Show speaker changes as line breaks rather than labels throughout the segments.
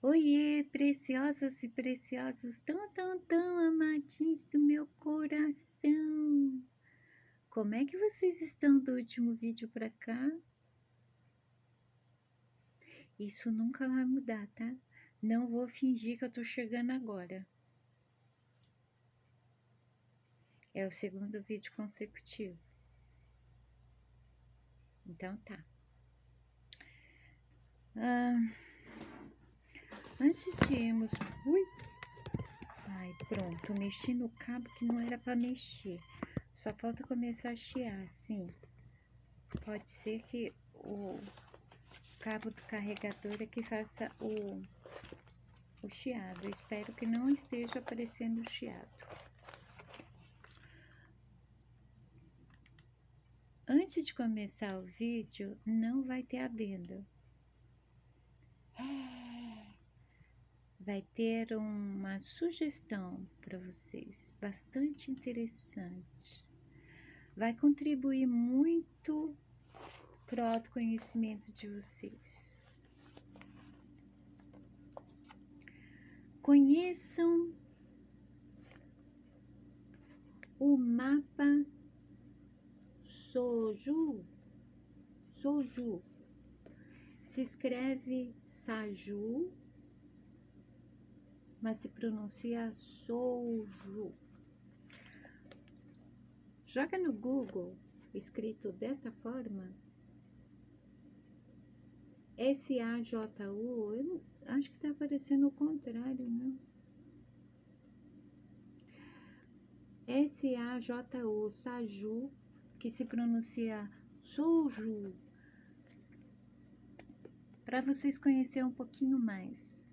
Oiê, preciosas e preciosos, tão amadinhos do meu coração. Como é que vocês estão do último vídeo pra cá? Isso nunca vai mudar, tá? Não vou fingir que eu tô chegando agora. É o segundo vídeo consecutivo. Então tá. Ah, antes de irmos... Ui! Ai, pronto, mexi no cabo que não era pra mexer. Só falta começar a chiar, sim. Pode ser que o cabo do carregador é que faça o chiado. Eu espero que não esteja aparecendo o chiado. Antes de começar o vídeo, não vai ter adendo. Vai ter uma sugestão para vocês, bastante interessante. Vai contribuir muito para o autoconhecimento de vocês. Conheçam o mapa Soju. Soju. Se escreve Saju, mas se pronuncia Soju. Joga no Google, escrito dessa forma, S-A-J-U, eu acho que tá aparecendo o contrário, não? S-A-J-U, Saju, que se pronuncia Soju, para vocês conhecerem um pouquinho mais.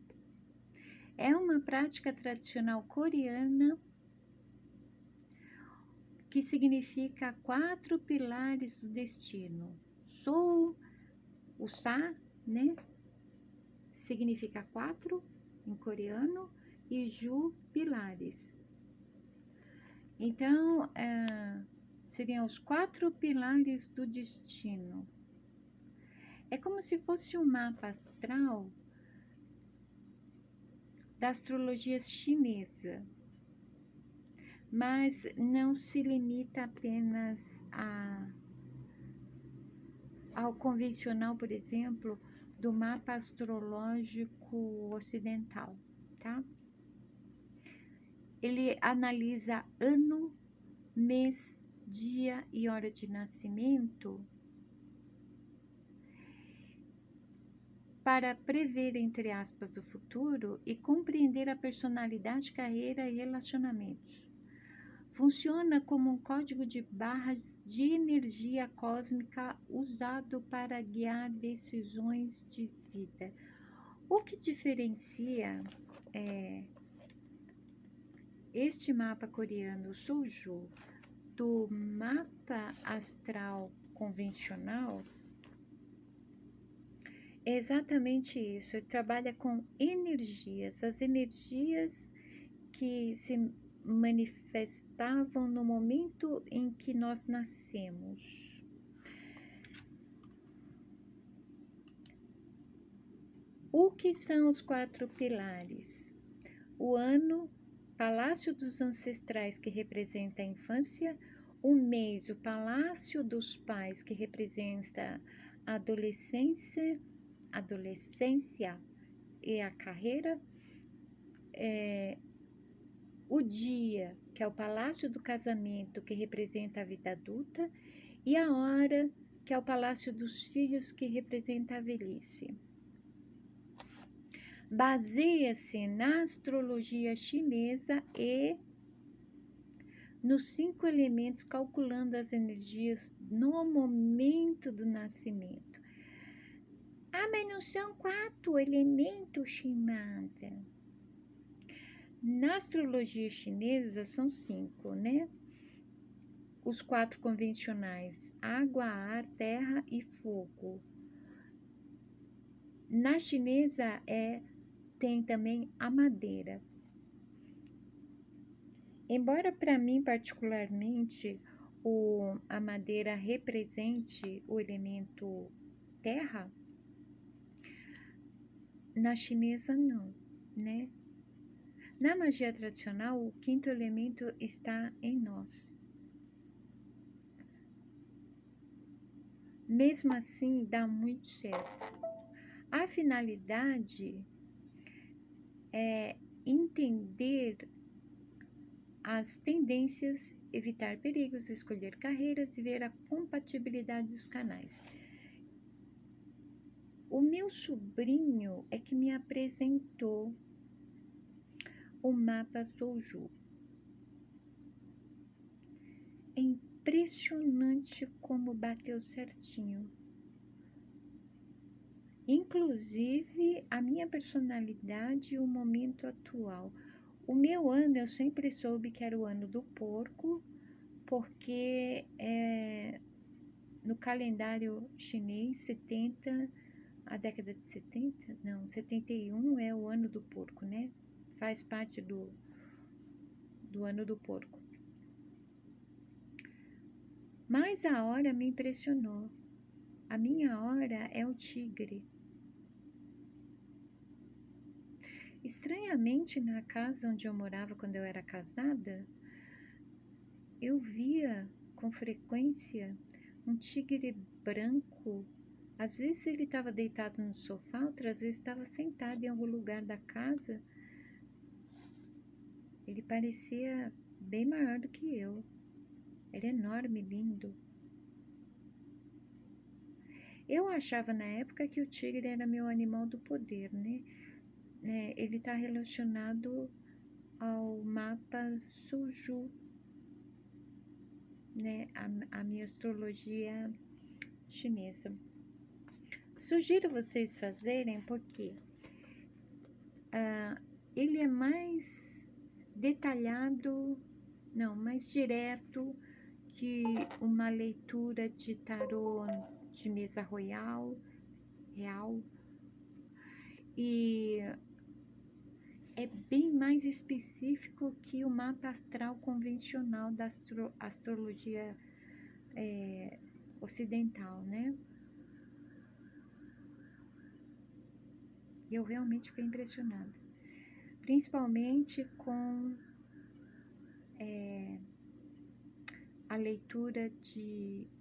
É uma prática tradicional coreana que significa 4 pilares do destino. Sou, o Sa, né? Significa 4 em coreano e Ju, pilares. Então, seriam os 4 pilares do destino. É como se fosse um mapa astral da astrologia chinesa, mas não se limita apenas ao convencional, por exemplo, do mapa astrológico ocidental, tá? Ele analisa ano, mês, dia e hora de nascimento para prever, entre aspas, o futuro e compreender a personalidade, carreira e relacionamentos. Funciona como um código de barras de energia cósmica usado para guiar decisões de vida. O que diferencia este mapa coreano Soju do mapa astral convencional é exatamente isso. Ele trabalha com energias, as energias que se manifestavam no momento em que nós nascemos. O que são os 4 pilares? O ano, Palácio dos Ancestrais, que representa a infância. O mês, o Palácio dos Pais, que representa a adolescência e a carreira. O dia, que é o Palácio do Casamento, que representa a vida adulta. E a hora, que é o Palácio dos Filhos, que representa a velhice. Baseia-se na astrologia chinesa e nos 5 elementos, calculando as energias no momento do nascimento. Ah, mas não são 4 elementos, Shimada? Na astrologia chinesa são 5, né? Os 4 convencionais: água, ar, terra e fogo. Na chinesa tem também a madeira. Embora para mim particularmente a madeira represente o elemento terra, Na chinesa, não, né? Na magia tradicional, o quinto elemento está em nós. Mesmo assim, dá muito certo. A finalidade é entender as tendências, evitar perigos, escolher carreiras e ver a compatibilidade dos canais. O meu sobrinho é que me apresentou o mapa Soju. É impressionante como bateu certinho. Inclusive a minha personalidade e o momento atual. O meu ano eu sempre soube que era o ano do porco, porque no calendário chinês 70, a década de 70, não, 71 é o ano do porco, né? Faz parte do ano do porco. Mas a hora me impressionou. A minha hora é o tigre. Estranhamente, na casa onde eu morava quando eu era casada, eu via com frequência um tigre branco. Às vezes ele estava deitado no sofá, outras vezes estava sentado em algum lugar da casa. Ele parecia bem maior do que eu. Era enorme, lindo. Eu achava na época que o tigre era meu animal do poder, né? Ele está relacionado ao mapa Suju, né? A minha astrologia chinesa. Sugiro vocês fazerem porque ele é mais detalhado, não, mais direto que uma leitura de tarô de mesa real, e é bem mais específico que o mapa astral convencional da astrologia ocidental, né? Eu realmente fiquei impressionada, principalmente com a leitura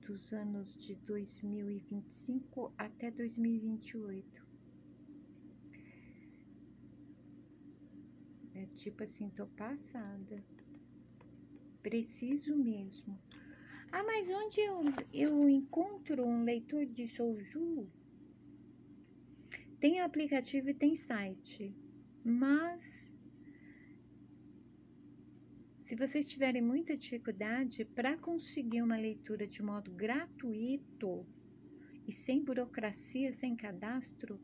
dos anos de 2025 até 2028. É tipo assim, tô passada. Preciso mesmo. Ah, mas onde eu encontro um leitor de Soju? Tem aplicativo e tem site. Mas se vocês tiverem muita dificuldade para conseguir uma leitura de modo gratuito e sem burocracia, sem cadastro,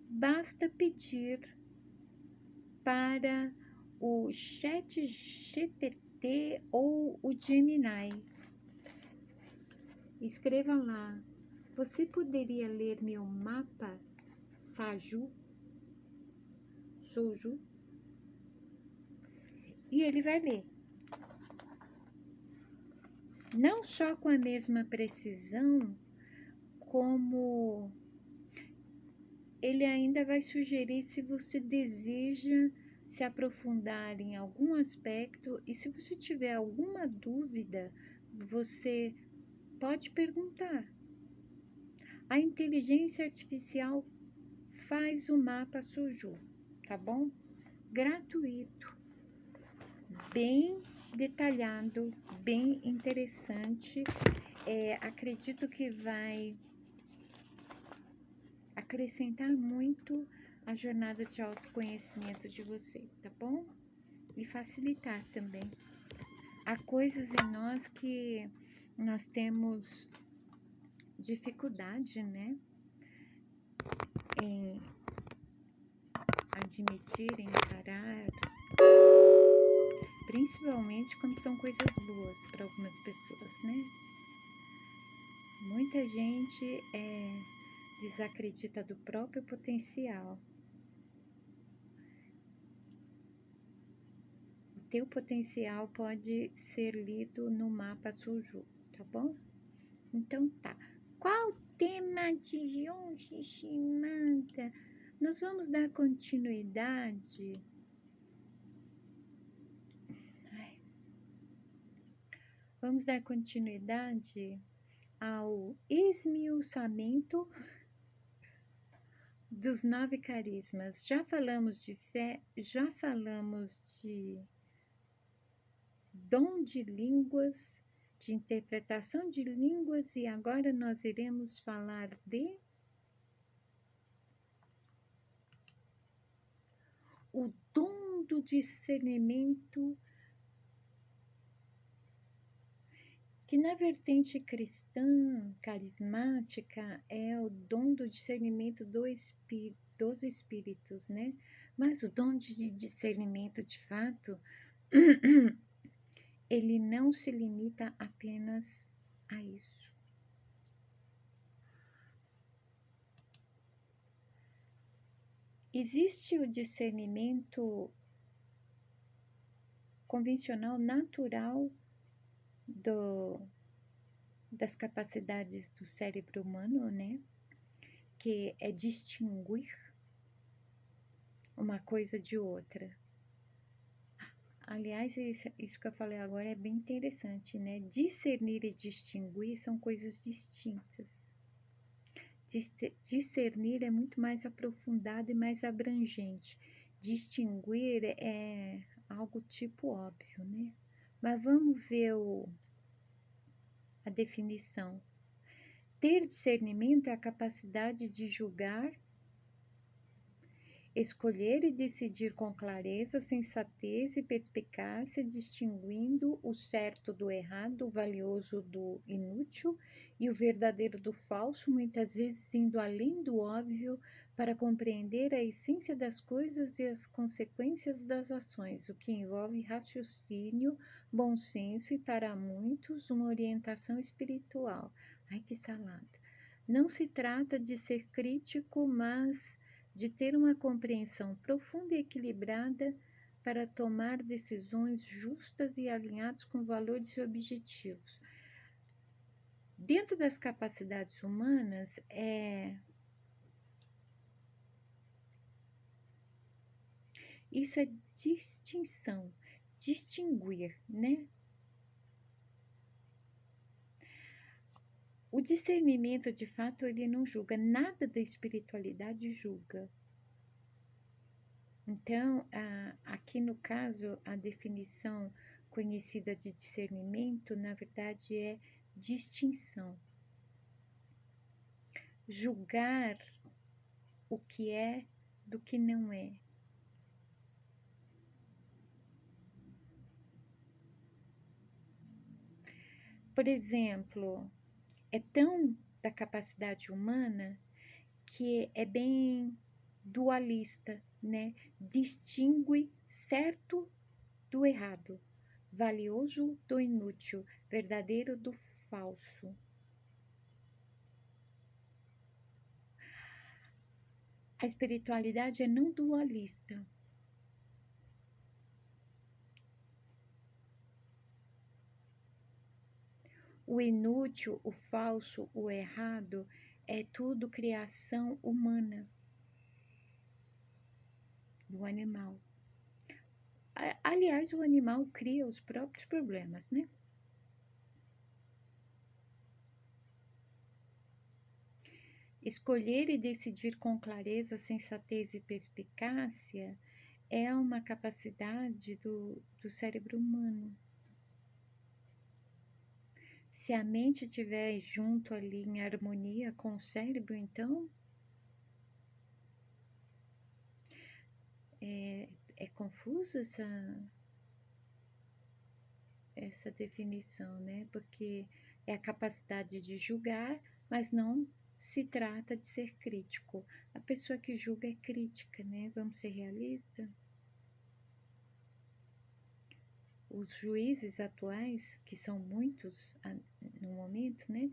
basta pedir para o ChatGPT ou o Gemini. Escreva lá: você poderia ler meu mapa Soju? E ele vai ler. Não só com a mesma precisão, como ele ainda vai sugerir se você deseja se aprofundar em algum aspecto, e se você tiver alguma dúvida, você pode perguntar. A inteligência artificial faz o mapa Soju, tá bom? Gratuito, bem detalhado, bem interessante. Acredito que vai acrescentar muito a jornada de autoconhecimento de vocês, tá bom? E facilitar também. Há coisas em nós que nós temos dificuldade, né? Em admitir, encarar, principalmente quando são coisas boas para algumas pessoas, né? Muita gente desacredita do próprio potencial. O teu potencial pode ser lido no mapa Soju, tá bom? Então tá. Qual o tema de hoje, Samantha? Nós vamos dar continuidade. Vamos dar continuidade ao esmiuçamento dos 9 carismas. Já falamos de fé, já falamos de dom de línguas, de interpretação de línguas, e agora nós iremos falar de o dom do discernimento, que na vertente cristã, carismática, é o dom do discernimento dos espíritos, né? Mas o dom de discernimento, de fato, ele não se limita apenas a isso. Existe o discernimento convencional, natural, das capacidades do cérebro humano, né? Que é distinguir uma coisa de outra. Aliás, isso que eu falei agora é bem interessante, né? Discernir e distinguir são coisas distintas. Discernir é muito mais aprofundado e mais abrangente. Distinguir é algo tipo óbvio, né? Mas vamos ver a definição. Ter discernimento é a capacidade de julgar, escolher e decidir com clareza, sensatez e perspicácia, distinguindo o certo do errado, o valioso do inútil e o verdadeiro do falso, muitas vezes indo além do óbvio para compreender a essência das coisas e as consequências das ações, o que envolve raciocínio, bom senso e, para muitos, uma orientação espiritual. Ai, que salada! Não se trata de ser crítico, mas de ter uma compreensão profunda e equilibrada para tomar decisões justas e alinhadas com valores e objetivos. Dentro das capacidades humanas, isso é distinção, distinguir, né? O discernimento, de fato, ele não julga, nada da espiritualidade julga. Então, aqui no caso, a definição conhecida de discernimento, na verdade, é distinção. Julgar o que é do que não é. Por exemplo, é tão da capacidade humana que é bem dualista, né? Distingue certo do errado, valioso do inútil, verdadeiro do falso. A espiritualidade é não dualista. O inútil, o falso, o errado é tudo criação humana do animal. Aliás, o animal cria os próprios problemas, né? Escolher e decidir com clareza, sensatez e perspicácia é uma capacidade do cérebro humano. Se a mente estiver junto ali em harmonia com o cérebro, então é confusa essa definição, né? Porque é a capacidade de julgar, mas não se trata de ser crítico. A pessoa que julga é crítica, né? Vamos ser realistas. Os juízes atuais, que são muitos no momento, né?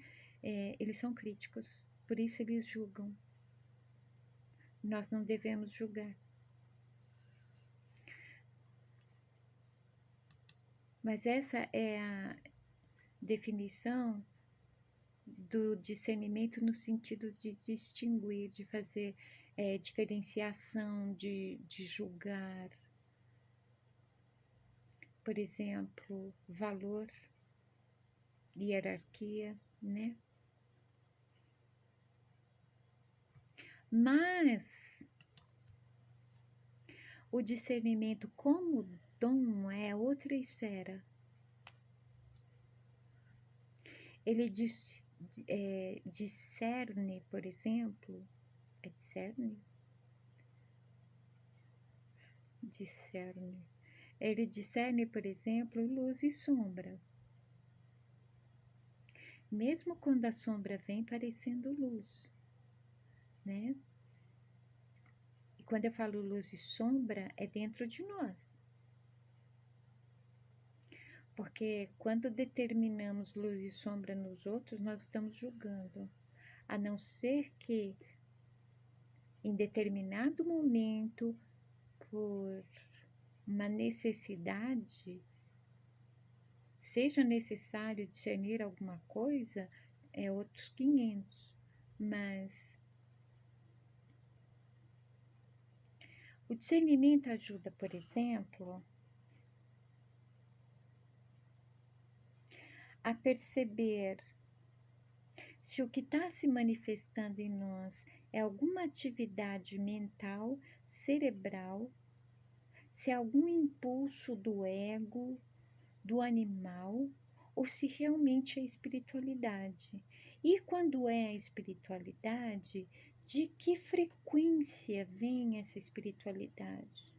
Eles são críticos, por isso eles julgam. Nós não devemos julgar. Mas essa é a definição do discernimento no sentido de distinguir, de fazer diferenciação de julgar, por exemplo, valor, hierarquia, né? Mas o discernimento como dom é outra esfera. Ele discerne, por exemplo, discerne? Discerne. Ele discerne, por exemplo, luz e sombra. Mesmo quando a sombra vem parecendo luz, né? E quando eu falo luz e sombra, é dentro de nós. Porque quando determinamos luz e sombra nos outros, nós estamos julgando. A não ser que, em determinado momento, por uma necessidade, seja necessário discernir alguma coisa, é outros 500. Mas o discernimento ajuda, por exemplo, a perceber se o que está se manifestando em nós é alguma atividade mental, cerebral, se é algum impulso do ego, do animal, ou se realmente é espiritualidade. E quando é a espiritualidade, de que frequência vem essa espiritualidade?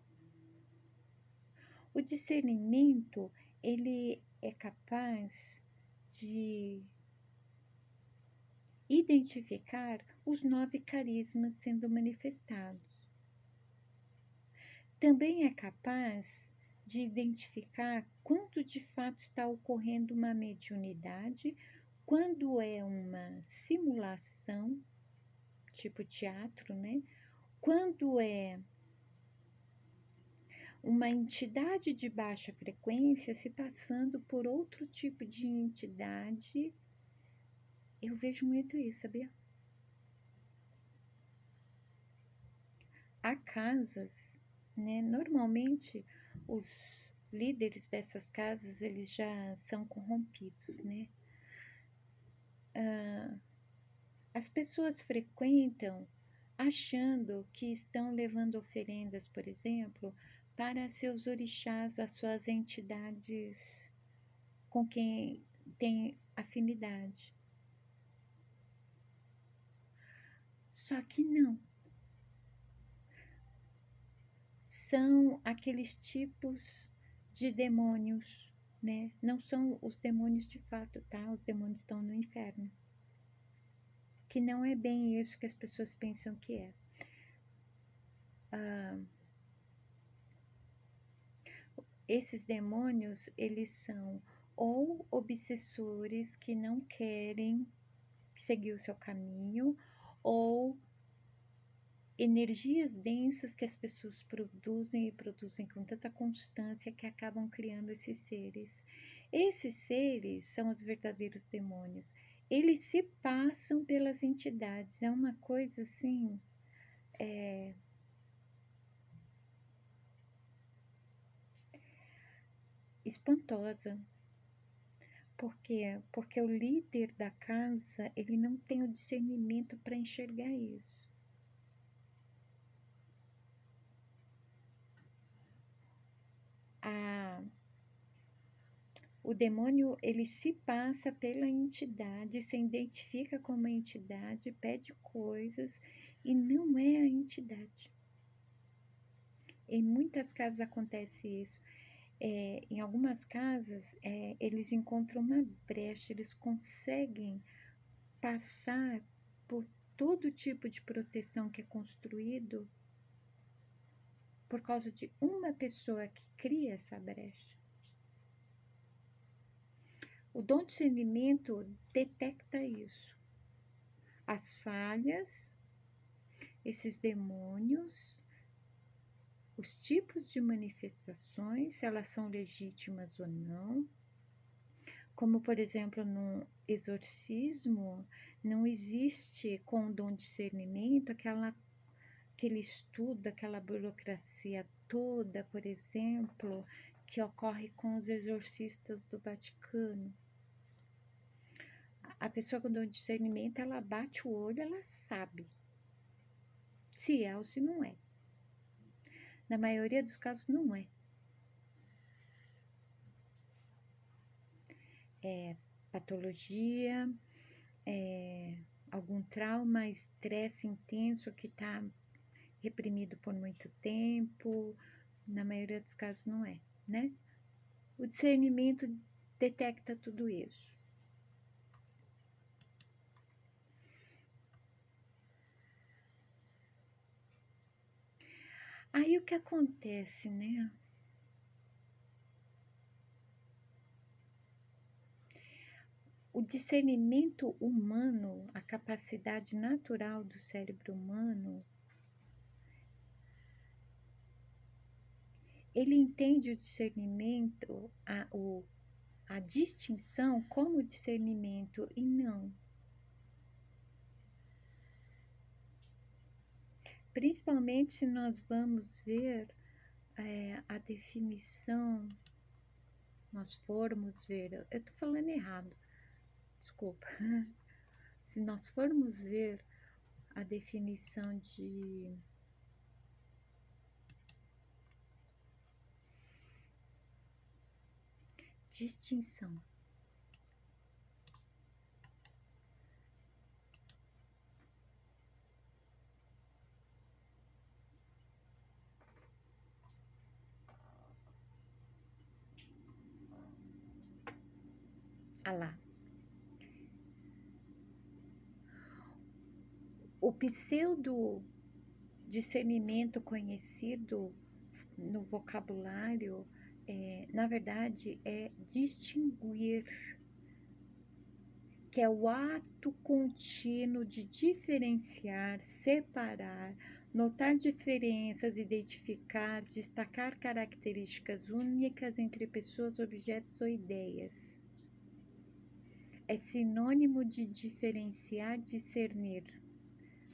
O discernimento, ele é capaz de identificar os 9 carismas sendo manifestados. Também é capaz de identificar quando de fato está ocorrendo uma mediunidade, quando é uma simulação, tipo teatro, né? Quando é uma entidade de baixa frequência se passando por outro tipo de entidade. Eu vejo muito isso, sabia? Há casas, né? Normalmente os líderes dessas casas, eles já são corrompidos, né? As pessoas frequentam achando que estão levando oferendas, por exemplo, para seus orixás, as suas entidades com quem tem afinidade. Só que não. São aqueles tipos de demônios, né? Não são os demônios de fato, tá? Os demônios estão no inferno. Que não é bem isso que as pessoas pensam que é. Esses demônios, eles são ou obsessores que não querem seguir o seu caminho, ou energias densas que as pessoas produzem e produzem com tanta constância que acabam criando esses seres. Esses seres são os verdadeiros demônios. Eles se passam pelas entidades. É uma coisa assim, espantosa. Por quê? Porque o líder da casa, ele não tem o discernimento para enxergar isso. O demônio, ele se passa pela entidade, se identifica como a entidade, pede coisas e não é a entidade. Em muitas casas acontece isso. Em algumas casas, eles encontram uma brecha, eles conseguem passar por todo tipo de proteção que é construído por causa de uma pessoa que cria essa brecha. O dom de discernimento detecta isso. As falhas, esses demônios, os tipos de manifestações, se elas são legítimas ou não. Como, por exemplo, no exorcismo, não existe com o dom de discernimento aquela aquele estudo, aquela burocracia toda, por exemplo, que ocorre com os exorcistas do Vaticano. A pessoa com dom de discernimento, ela bate o olho, ela sabe se é ou se não é. Na maioria dos casos, não é. É patologia, é algum trauma, estresse intenso que está reprimido por muito tempo. Na maioria dos casos, não é, né? O discernimento detecta tudo isso. Aí o que acontece, né? O discernimento humano, a capacidade natural do cérebro humano, ele entende o discernimento, a distinção como discernimento e não. Principalmente se nós vamos ver a definição, nós formos ver, eu estou falando errado, desculpa. Se nós formos ver a definição de distinção, lá. O pseudo discernimento conhecido no vocabulário, na verdade, é distinguir, que é o ato contínuo de diferenciar, separar, notar diferenças, identificar, destacar características únicas entre pessoas, objetos ou ideias. É sinônimo de diferenciar, discernir.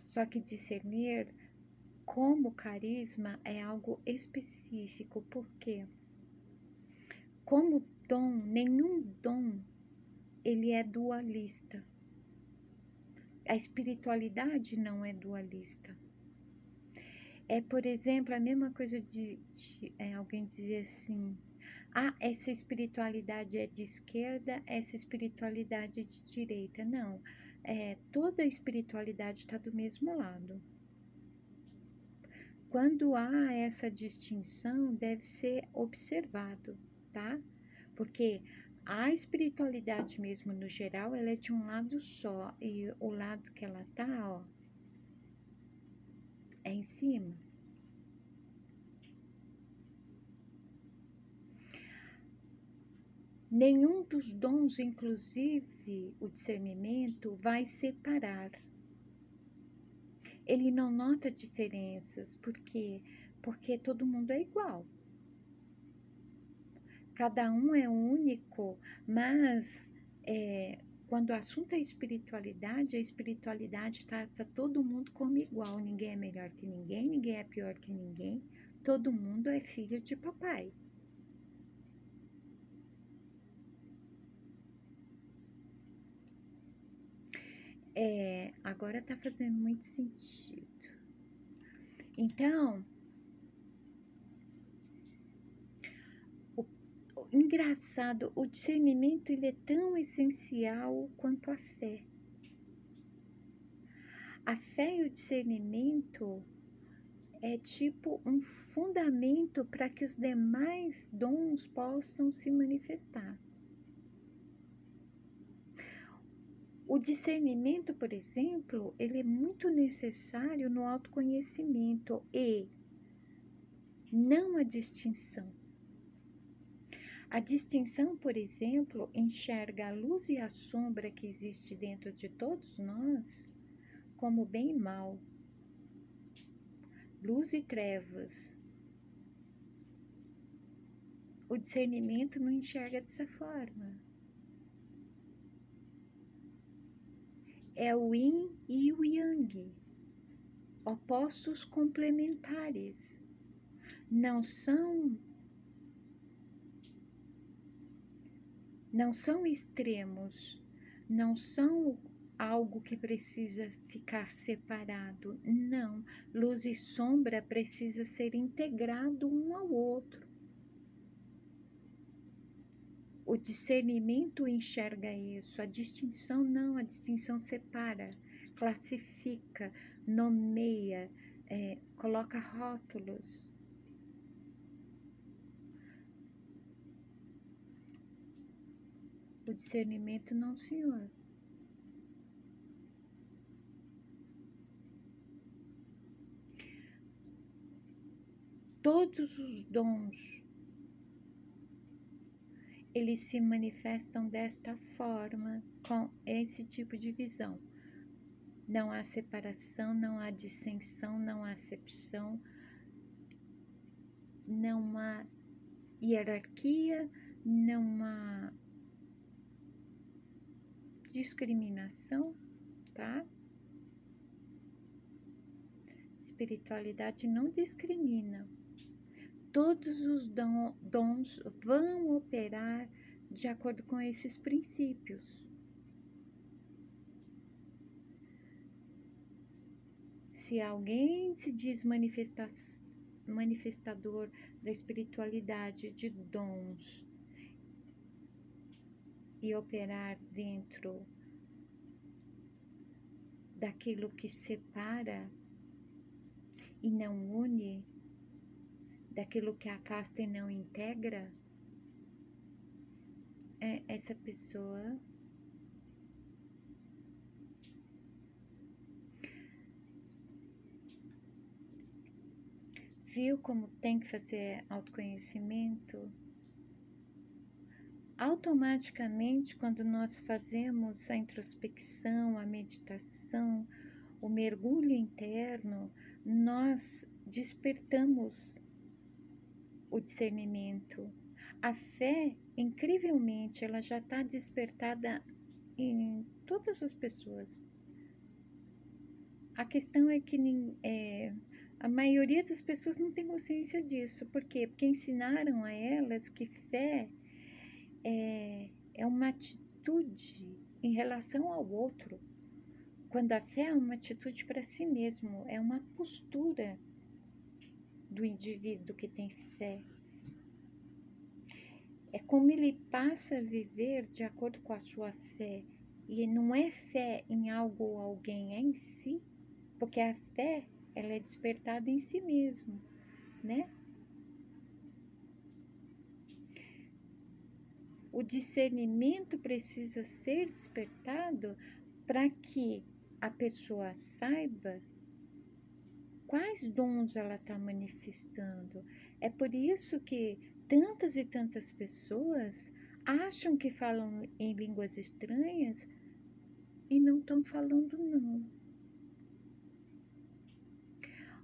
Só que discernir como carisma é algo específico, porque como dom, nenhum dom ele é dualista. A espiritualidade não é dualista. É, por exemplo, a mesma coisa de alguém dizer assim, essa espiritualidade é de esquerda, essa espiritualidade é de direita. Não, toda a espiritualidade está do mesmo lado. Quando há essa distinção, deve ser observado, tá? Porque a espiritualidade mesmo, no geral, ela é de um lado só, e o lado que ela tá, ó, é em cima. Nenhum dos dons, inclusive o discernimento, vai separar. Ele não nota diferenças, por quê? Porque todo mundo é igual. Cada um é único, mas quando o assunto é a espiritualidade está todo mundo como igual. Ninguém é melhor que ninguém, ninguém é pior que ninguém. Todo mundo é filho de papai. Agora tá fazendo muito sentido. Então, engraçado, o discernimento ele é tão essencial quanto a fé. A fé e o discernimento é tipo um fundamento para que os demais dons possam se manifestar. O discernimento, por exemplo, ele é muito necessário no autoconhecimento e não a distinção. A distinção, por exemplo, enxerga a luz e a sombra que existe dentro de todos nós como bem e mal, luz e trevas. O discernimento não enxerga dessa forma. É o yin e o yang. opostos complementares, não são extremos, não são algo que precisa ficar separado. Não, luz e sombra precisa ser integrado um ao outro. O discernimento enxerga isso, a distinção não, a distinção separa, classifica, nomeia, coloca rótulos. O discernimento não, senhor. Todos os dons, eles se manifestam desta forma, com esse tipo de visão. Não há separação, não há dissensão, não há acepção, não há hierarquia, não há discriminação, tá? Espiritualidade não discrimina. Todos os dons vão operar de acordo com esses princípios. Se alguém se diz manifestador da espiritualidade, de dons, e operar dentro daquilo que separa e não une, daquilo que afasta e não integra, essa pessoa viu como tem que fazer autoconhecimento? Automaticamente, quando nós fazemos a introspecção, a meditação, o mergulho interno, nós despertamos o discernimento. A fé, incrivelmente, ela já está despertada em todas as pessoas. A questão é que a maioria das pessoas não tem consciência disso. Por quê? Porque ensinaram a elas que fé é uma atitude em relação ao outro. Quando a fé é uma atitude para si mesmo, é uma postura do indivíduo que tem fé. É como ele passa a viver de acordo com a sua fé. E não é fé em algo ou alguém, é em si. Porque a fé, ela é despertada em si mesmo, né? O discernimento precisa ser despertado para que a pessoa saiba quais dons ela está manifestando. É por isso que tantas e tantas pessoas acham que falam em línguas estranhas e não estão falando, não.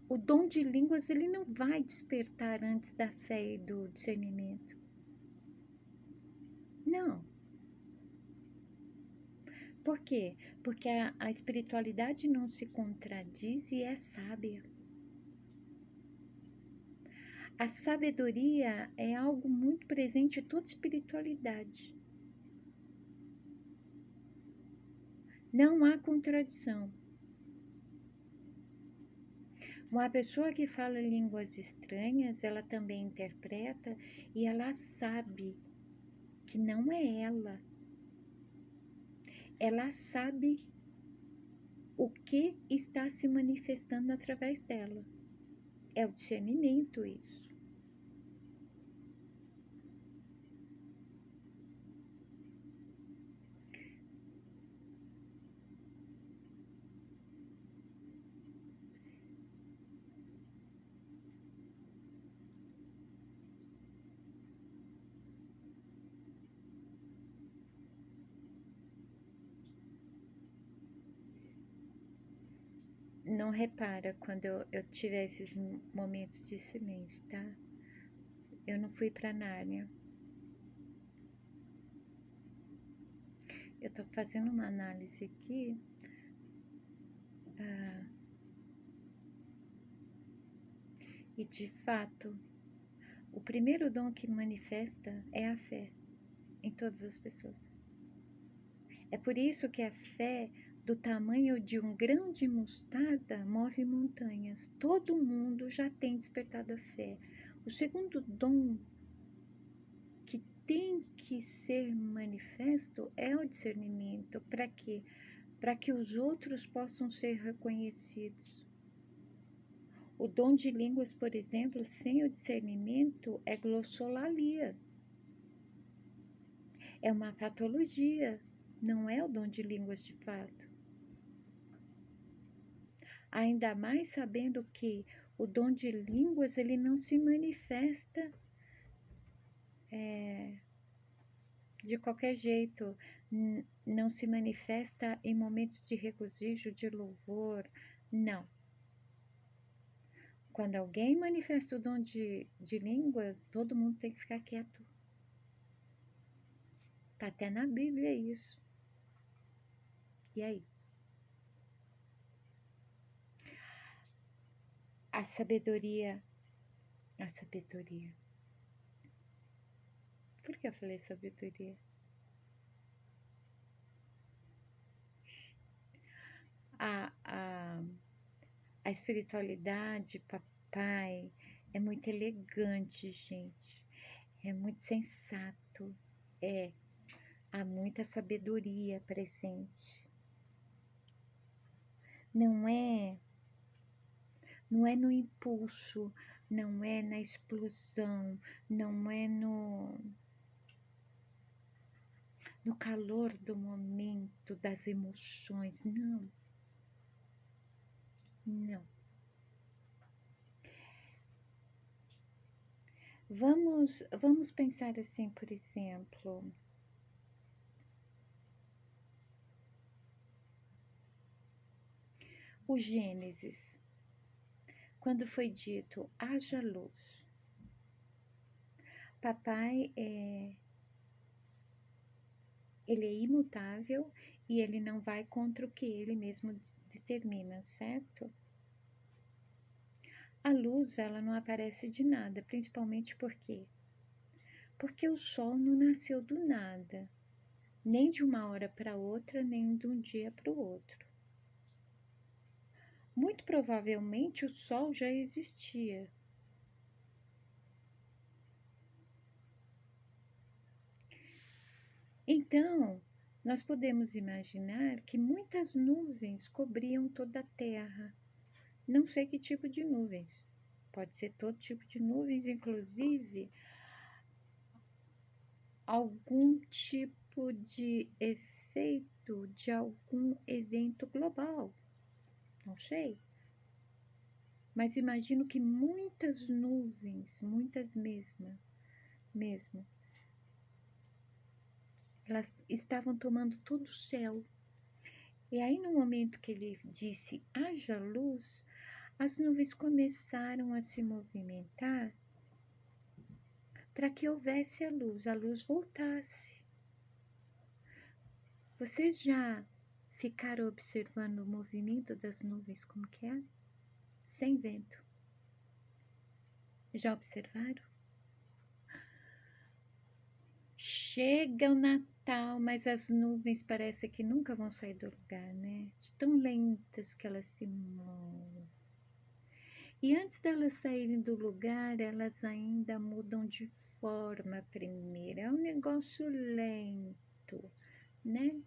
O dom de línguas, ele não vai despertar antes da fé e do discernimento. Não. Por quê? Porque a espiritualidade não se contradiz e é sábia. A sabedoria é algo muito presente em toda espiritualidade. Não há contradição. Uma pessoa que fala línguas estranhas, ela também interpreta e ela sabe que não é ela. Ela sabe o que está se manifestando através dela. É o discernimento isso. Não repara quando eu tiver esses momentos de silêncio, tá? Eu não fui pra Nárnia. Eu tô fazendo uma análise aqui E de fato, o primeiro dom que manifesta é a fé em todas as pessoas. É por isso que a fé do tamanho de um grão de mostarda move montanhas. Todo mundo já tem despertado a fé. O segundo dom que tem que ser manifesto é o discernimento. Para quê? Para que os outros possam ser reconhecidos. O dom de línguas, por exemplo, sem o discernimento, é glossolalia. É uma patologia, não é o dom de línguas de fato. Ainda mais sabendo que o dom de línguas ele não se manifesta de qualquer jeito, não se manifesta em momentos de regozijo, de louvor, não. Quando alguém manifesta o dom de línguas, todo mundo tem que ficar quieto. Tá até na Bíblia isso. E aí? A sabedoria. Por que eu falei sabedoria? A espiritualidade, papai, é muito elegante, gente. É muito sensato. Há muita sabedoria presente. Não é no impulso, não é na explosão, não é no calor do momento, das emoções, não. Não. Vamos pensar assim, por exemplo, o Gênesis, quando foi dito, haja luz. Papai ele é imutável e ele não vai contra o que ele mesmo determina, certo? A luz, ela não aparece de nada, principalmente por quê? Porque o sol não nasceu do nada, nem de uma hora para outra, nem de um dia para o outro. Muito provavelmente o sol já existia. Então, nós podemos imaginar que muitas nuvens cobriam toda a Terra. Não sei que tipo de nuvens. Pode ser todo tipo de nuvens, inclusive algum tipo de efeito de algum evento global. Não sei. Mas imagino que muitas nuvens, muitas mesmo, elas estavam tomando todo o céu. E aí, no momento que ele disse haja luz, as nuvens começaram a se movimentar para que houvesse a luz voltasse. Vocês já ficaram observando o movimento das nuvens como que é? Sem vento. Já observaram? Chega o Natal, mas as nuvens parece que nunca vão sair do lugar, né? Tão lentas que elas se movem. E antes delas saírem do lugar, elas ainda mudam de forma primeiro. É um negócio lento, né?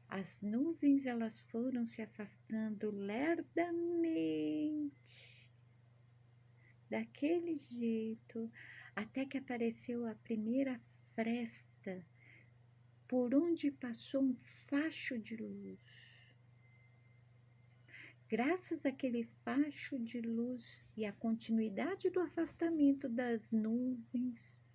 As nuvens, elas foram se afastando lerdamente, daquele jeito, até que apareceu a primeira fresta, por onde passou um facho de luz. Graças àquele facho de luz e à continuidade do afastamento das nuvens,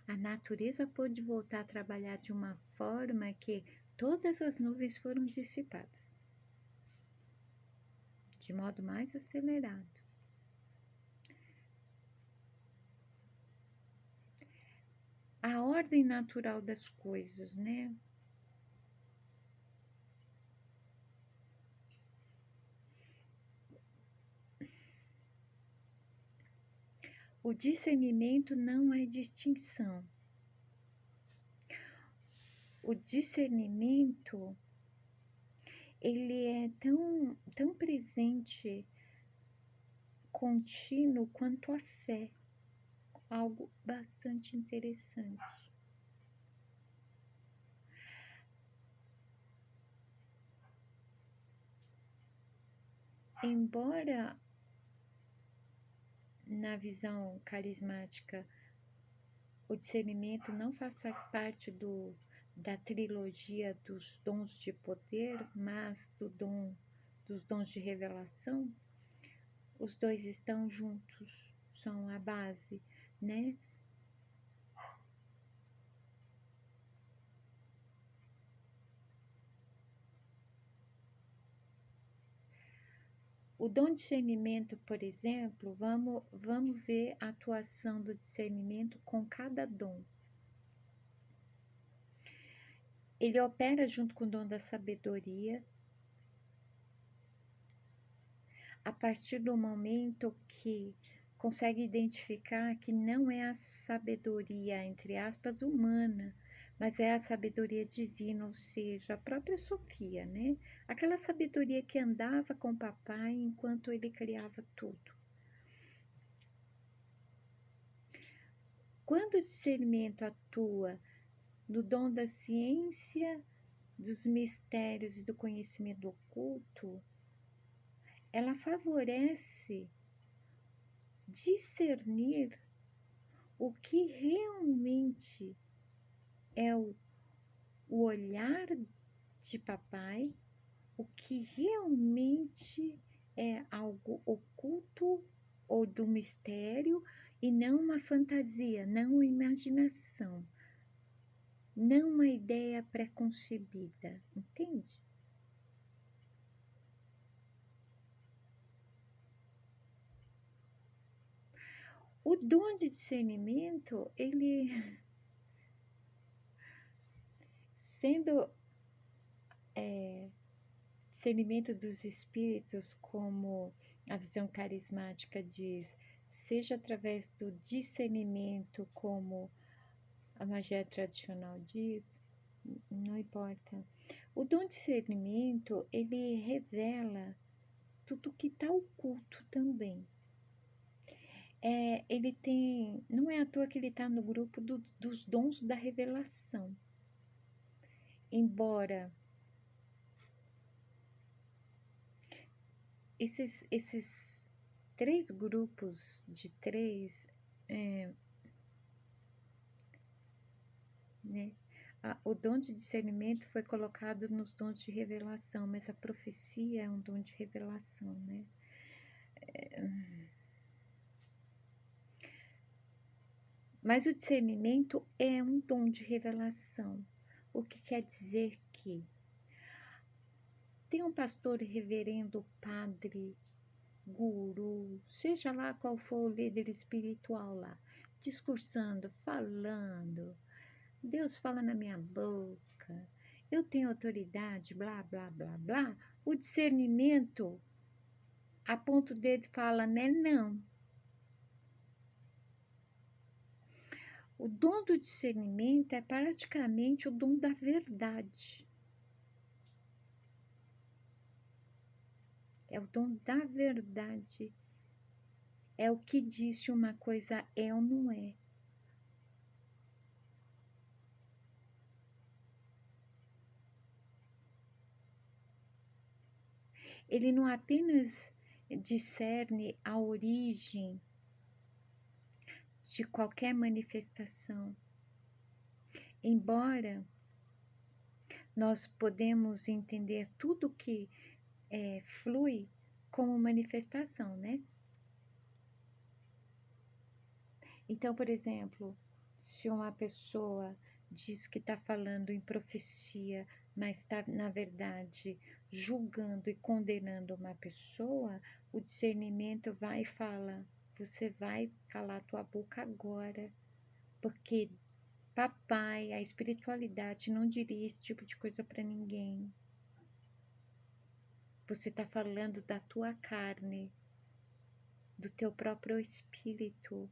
a natureza pôde voltar a trabalhar de uma forma que todas as nuvens foram dissipadas, de modo mais acelerado. A ordem natural das coisas, né? O discernimento não é distinção. O discernimento, ele é tão presente, contínuo quanto a fé. Algo bastante interessante. Embora na visão carismática o discernimento não faça parte da trilogia dos dons de poder, mas dos dons de revelação, os dois estão juntos, são a base, né? O dom de discernimento, por exemplo, vamos ver a atuação do discernimento com cada dom. Ele opera junto com o dom da sabedoria, a partir do momento que consegue identificar que não é a sabedoria, entre aspas, humana, mas é a sabedoria divina, ou seja, a própria Sofia, né? Aquela sabedoria que andava com o papai enquanto ele criava tudo. Quando o discernimento atua no dom da ciência, dos mistérios e do conhecimento oculto, ela favorece discernir o que realmente é o olhar de papai, o que realmente é algo oculto ou do mistério e não uma fantasia, não uma imaginação, não uma ideia pré-concebida, entende? O dom de discernimento, ele sendo discernimento dos espíritos, como a visão carismática diz, seja através do discernimento, como a magia tradicional diz, não importa. O dom de discernimento, ele revela tudo que está oculto também. Ele tem, não é à toa que ele está no grupo dos dons da revelação. Embora esses três grupos de três, né? O dom de discernimento foi colocado nos dons de revelação, mas a profecia é um dom de revelação, né? Mas o discernimento é um dom de revelação, o que quer dizer que tem um pastor, reverendo, padre, guru, seja lá qual for o líder espiritual lá, discursando, falando, Deus fala na minha boca, eu tenho autoridade, blá, blá, blá, blá. O discernimento aponta o dedo e fala, né? Não. O dom do discernimento é praticamente o dom da verdade. É o dom da verdade. É o que diz se uma coisa é ou não é. Ele não apenas discerne a origem de qualquer manifestação, embora nós podemos entender tudo que flui como manifestação, né? Então, por exemplo, se uma pessoa diz que está falando em profecia, mas está, na verdade, julgando e condenando uma pessoa, o discernimento vai e fala: você vai calar tua boca agora, porque papai, a espiritualidade não diria esse tipo de coisa para ninguém. Você está falando da tua carne, do teu próprio espírito.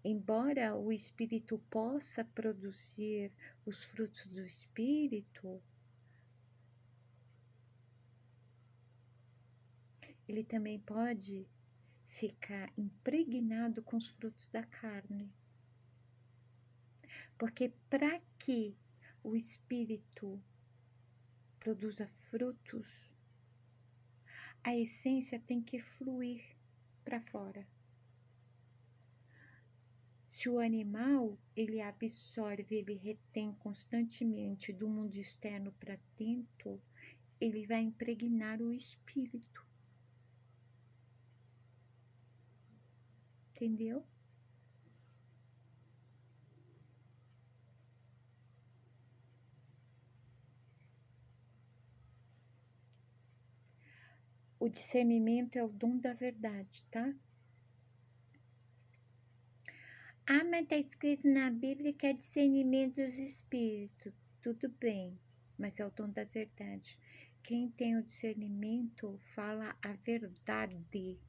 Embora o espírito possa produzir os frutos do espírito, ele também pode ficar impregnado com os frutos da carne. Porque para que o espírito produza frutos, a essência tem que fluir para fora. Se o animal, ele absorve, ele retém constantemente do mundo externo para dentro, ele vai impregnar o espírito. Entendeu? O discernimento é o dom da verdade, tá? Ah, mas está escrito na Bíblia que é discernimento dos espíritos. Tudo bem, mas é o dom da verdade. Quem tem o discernimento fala a verdade.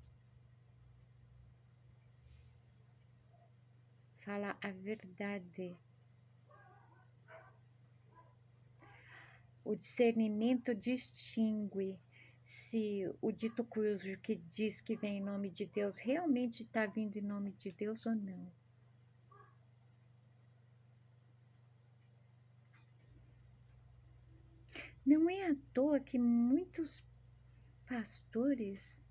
Fala a verdade. O discernimento distingue se o dito cujo que diz que vem em nome de Deus realmente está vindo em nome de Deus ou não. Não é à toa que muitos pastores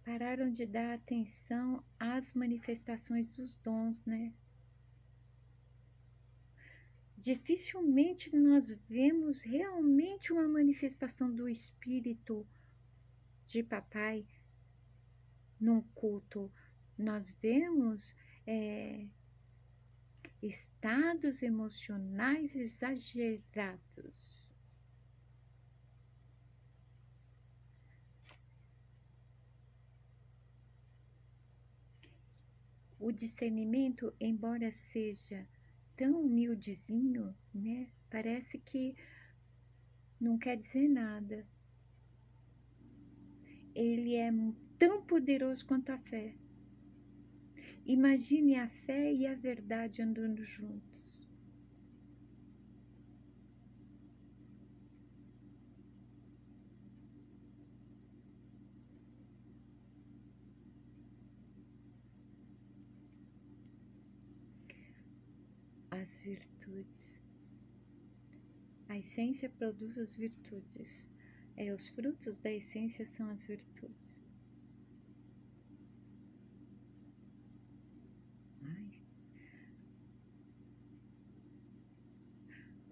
pararam de dar atenção às manifestações dos dons, né? Dificilmente nós vemos realmente uma manifestação do Espírito de papai num culto. Nós vemos estados emocionais exagerados. O discernimento, embora seja tão humildezinho, né? Parece que não quer dizer nada. Ele é tão poderoso quanto a fé. Imagine a fé e a verdade andando juntos. As virtudes. A essência produz as virtudes. Os frutos da essência são as virtudes.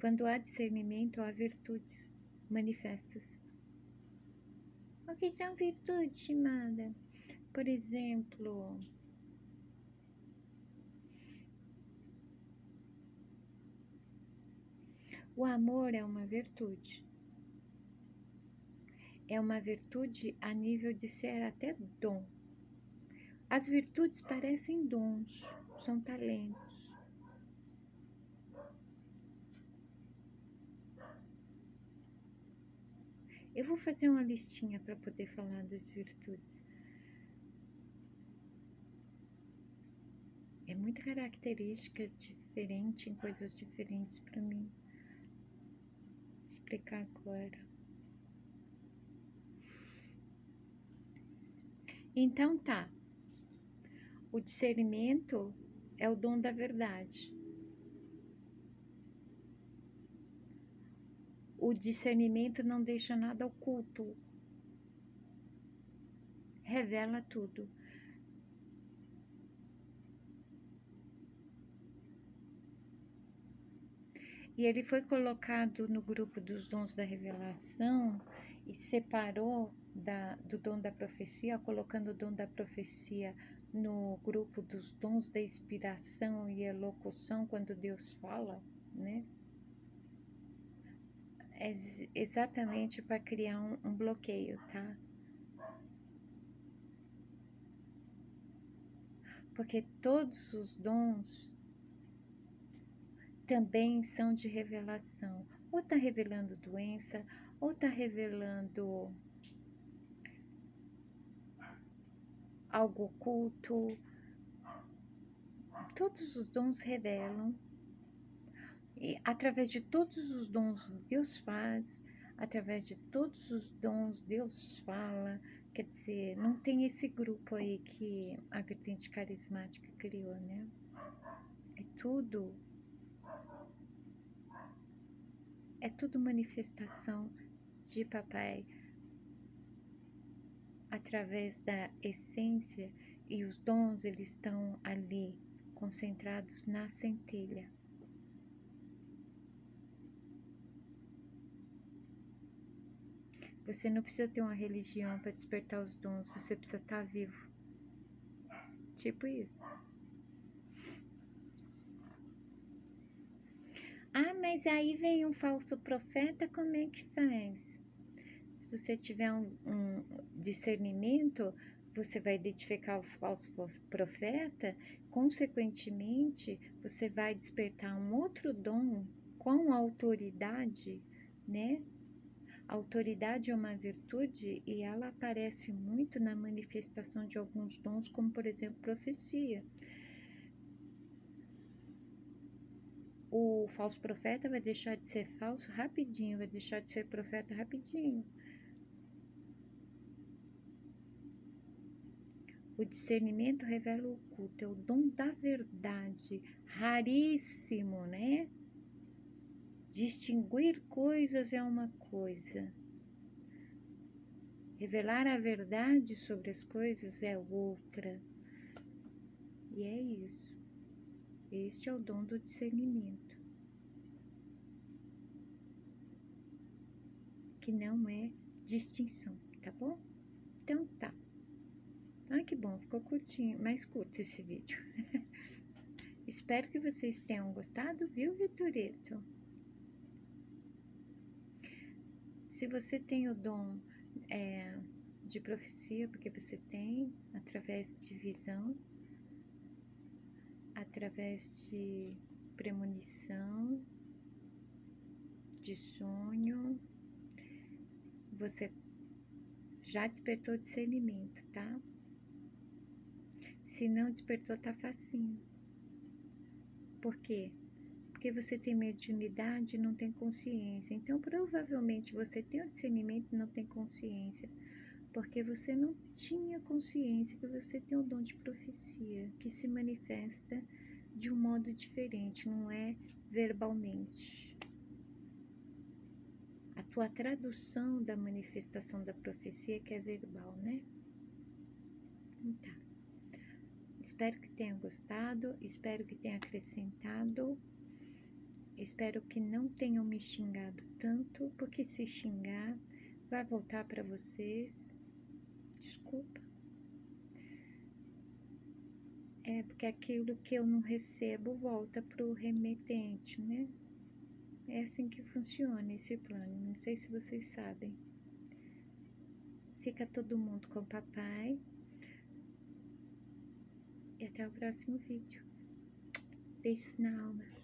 Quando há discernimento, há virtudes manifestas. O que são virtudes, Shimada? Por exemplo, o amor é uma virtude. É uma virtude a nível de ser até dom. As virtudes parecem dons, são talentos. Eu vou fazer uma listinha para poder falar das virtudes. É muita característica diferente em coisas diferentes para mim explicar agora. Então tá. O discernimento é o dom da verdade. O discernimento não deixa nada oculto. Revela tudo. E ele foi colocado no grupo dos dons da revelação e separou do dom da profecia, colocando o dom da profecia no grupo dos dons da inspiração e elocução, quando Deus fala, né? É exatamente para criar um bloqueio, tá? Porque todos os dons também são de revelação. Ou está revelando doença, ou está revelando algo oculto, todos os dons revelam, e através de todos os dons Deus faz, através de todos os dons Deus fala. Quer dizer, não tem esse grupo aí que a vertente carismática criou, né? É tudo manifestação de papai através da essência, e os dons eles estão ali concentrados na centelha. Você não precisa ter uma religião para despertar os dons, você precisa estar vivo. Tipo isso. Ah, mas aí vem um falso profeta, como é que faz? Se você tiver um discernimento, você vai identificar o falso profeta, consequentemente, você vai despertar um outro dom com autoridade, né? A autoridade é uma virtude e ela aparece muito na manifestação de alguns dons, como por exemplo profecia. O falso profeta vai deixar de ser falso rapidinho, vai deixar de ser profeta rapidinho. O discernimento revela o oculto, é o dom da verdade, raríssimo, né? Distinguir coisas é uma coisa, revelar a verdade sobre as coisas é outra. E é isso. Este é o dom do discernimento, que não é distinção, tá bom? Então tá. Ah, que bom, ficou curtinho, mais curto esse vídeo. Espero que vocês tenham gostado, viu, Vitoreto? Se você tem o dom de profecia, porque você tem, através de visão, através de premonição, de sonho, você já despertou discernimento, tá? Se não despertou, tá facinho. Por quê? Porque você tem mediunidade e não tem consciência. Então, provavelmente, você tem o discernimento e não tem consciência. Porque você não tinha consciência que você tem o dom de profecia, que se manifesta de um modo diferente, não é verbalmente. A tua tradução da manifestação da profecia que é verbal, né? Então, espero que tenham gostado, espero que tenha acrescentado, espero que não tenham me xingado tanto, porque se xingar, vai voltar para vocês. Desculpa. É porque aquilo que eu não recebo volta pro remetente, né? É assim que funciona esse plano, não sei se vocês sabem. Fica todo mundo com o papai. E até o próximo vídeo. Beijos na alma.